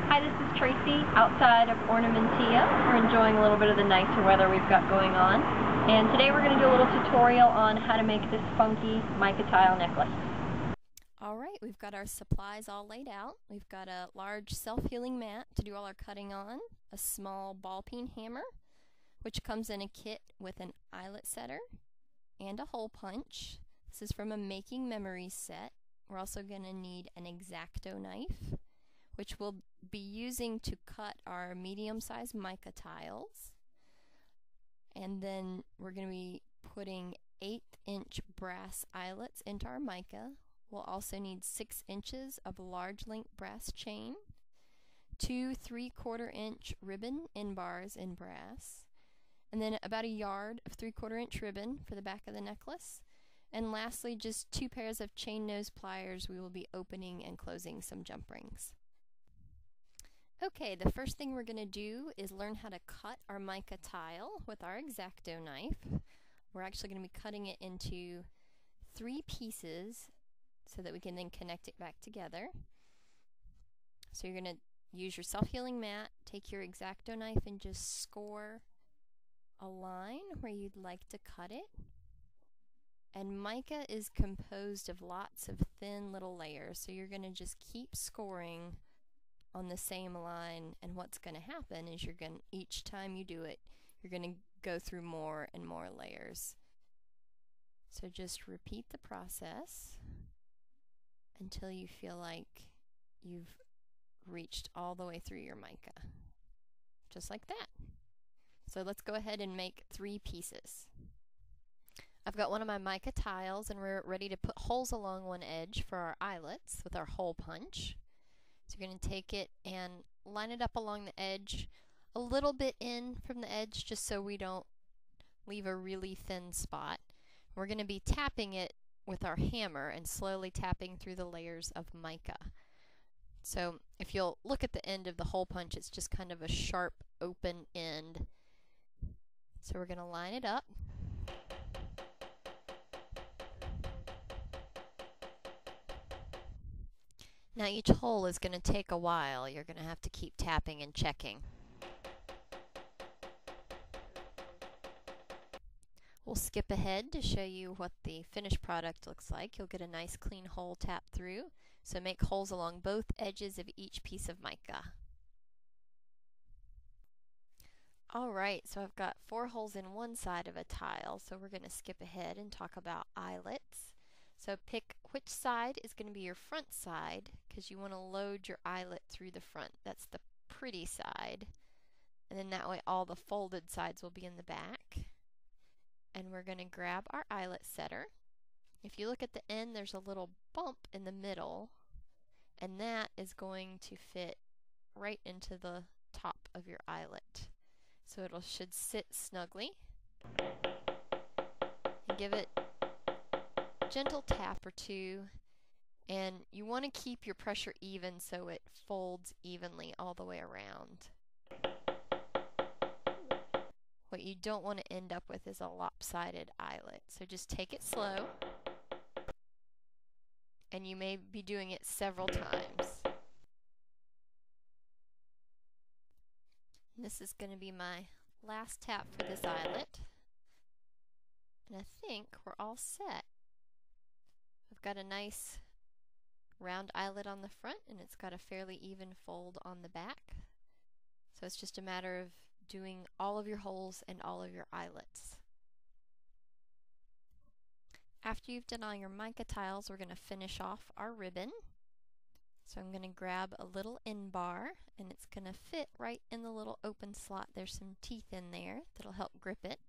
Hi, this is Tracy outside of Ornamentea. We're enjoying a little bit of the nicer weather we've got going on. And today we're going to do a little tutorial on how to make this funky mica tile necklace. Alright, we've got our supplies all laid out. We've got a large self-healing mat to do all our cutting on, a small ball peen hammer, which comes in a kit with an eyelet setter and a hole punch. This is from a Making Memories set. We're also going to need an X-Acto knife, which we'll be using to cut our medium-sized mica tiles. And then we're going to be putting 1/8" brass eyelets into our mica. We'll also need 6 inches of large length brass chain, 2 3/4" ribbon end bars in brass, and then about 1 yard of 3/4" ribbon for the back of the necklace. And lastly, just 2 pairs of chain nose pliers. We will be opening and closing some jump rings. Okay, the first thing we're going to do is learn how to cut our mica tile with our X-Acto knife. We're actually going to be cutting it into 3 pieces so that we can then connect it back together. So you're going to use your self-healing mat, take your X-Acto knife and just score a line where you'd like to cut it. And mica is composed of lots of thin little layers, so you're going to just keep scoring on the same line, and what's going to happen is each time you do it, you're going to go through more and more layers. So just repeat the process until you feel like you've reached all the way through your mica. Just like that. So let's go ahead and make 3 pieces. I've got one of my mica tiles and we're ready to put holes along one edge for our eyelets with our hole punch. So you're going to take it and line it up along the edge, a little bit in from the edge just so we don't leave a really thin spot. We're going to be tapping it with our hammer and slowly tapping through the layers of mica. So if you'll look at the end of the hole punch, it's just kind of a sharp open end. So we're going to line it up. Now each hole is going to take a while. You're going to have to keep tapping and checking. We'll skip ahead to show you what the finished product looks like. You'll get a nice clean hole tapped through. So make holes along both edges of each piece of mica. Alright, so I've got 4 holes in one side of a tile, so we're going to skip ahead and talk about eyelets. So pick which side is going to be your front side, because you want to load your eyelet through the front. That's the pretty side. And then that way all the folded sides will be in the back. And we're going to grab our eyelet setter. If you look at the end, there's a little bump in the middle, and that is going to fit right into the top of your eyelet. So it should sit snugly. And give it gentle tap or 2, and you want to keep your pressure even so it folds evenly all the way around. What you don't want to end up with is a lopsided eyelet, so just take it slow, and you may be doing it several times. And this is going to be my last tap for this eyelet, and I think we're all set. I've got a nice round eyelet on the front, and it's got a fairly even fold on the back. So it's just a matter of doing all of your holes and all of your eyelets. After you've done all your mica tiles, we're going to finish off our ribbon. So I'm going to grab a little end bar, and it's going to fit right in the little open slot. There's some teeth in there that'll help grip it.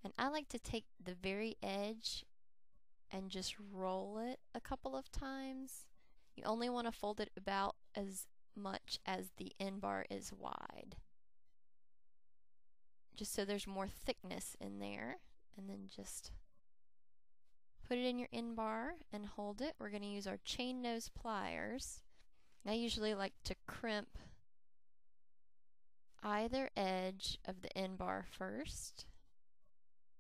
And I like to take the very edge and just roll it a couple of times. You only want to fold it about as much as the end bar is wide, just so there's more thickness in there. And then just put it in your end bar and hold it. We're going to use our chain nose pliers. I usually like to crimp either edge of the end bar first,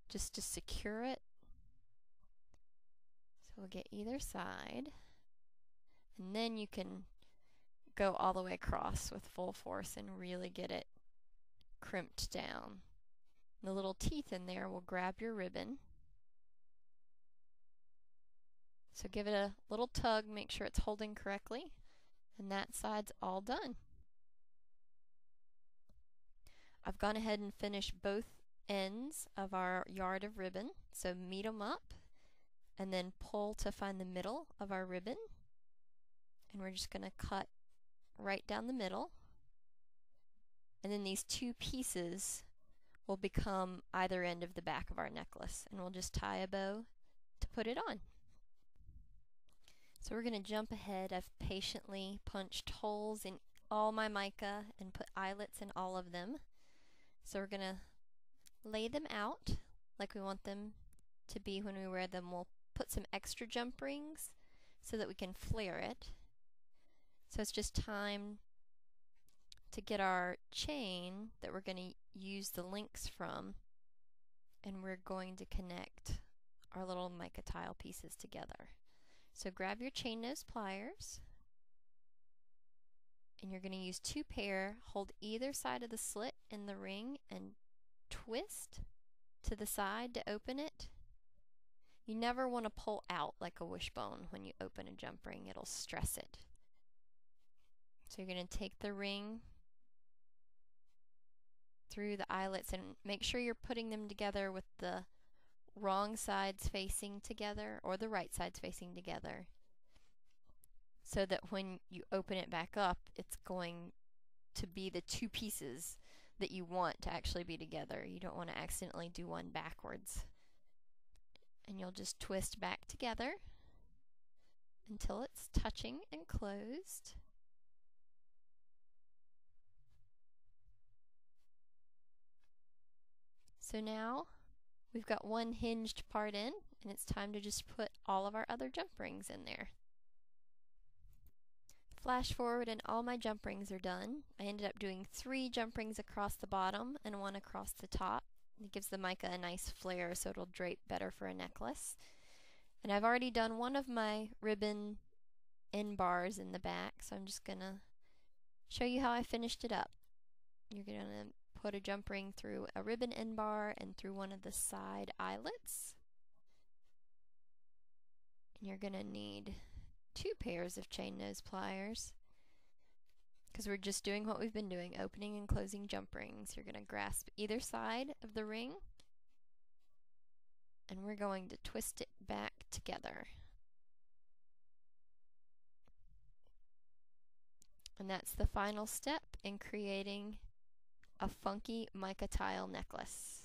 just to secure it. So we'll get either side, and then you can go all the way across with full force and really get it crimped down. The little teeth in there will grab your ribbon. So give it a little tug, make sure it's holding correctly, and that side's all done. I've gone ahead and finished both ends of our yard of ribbon, so meet them up and then pull to find the middle of our ribbon, and we're just going to cut right down the middle, and then these two pieces will become either end of the back of our necklace, and we'll just tie a bow to put it on. So we're going to jump ahead. I've patiently punched holes in all my mica and put eyelets in all of them. So we're going to lay them out like we want them to be when we wear them. We'll put some extra jump rings so that we can flare it. So it's just time to get our chain that we're going to use the links from, and we're going to connect our little mica tile pieces together. So grab your chain nose pliers, and you're going to use 2 pair, hold either side of the slit in the ring and twist to the side to open it. You never want to pull out like a wishbone when you open a jump ring, it'll stress it. So you're going to take the ring through the eyelets and make sure you're putting them together with the wrong sides facing together or the right sides facing together, so that when you open it back up, it's going to be the 2 pieces that you want to actually be together. You don't want to accidentally do one backwards. And you'll just twist back together until it's touching and closed. So now we've got one hinged part in, and it's time to just put all of our other jump rings in there. Flash forward and all my jump rings are done. I ended up doing 3 jump rings across the bottom and 1 across the top. It gives the mica a nice flare so it'll drape better for a necklace. And I've already done one of my ribbon end bars in the back, so I'm just gonna show you how I finished it up. You're gonna put a jump ring through a ribbon end bar and through one of the side eyelets. And you're gonna need 2 pairs of chain nose pliers, because we're just doing what we've been doing, opening and closing jump rings. You're going to grasp either side of the ring, and we're going to twist it back together. And that's the final step in creating a funky mica tile necklace.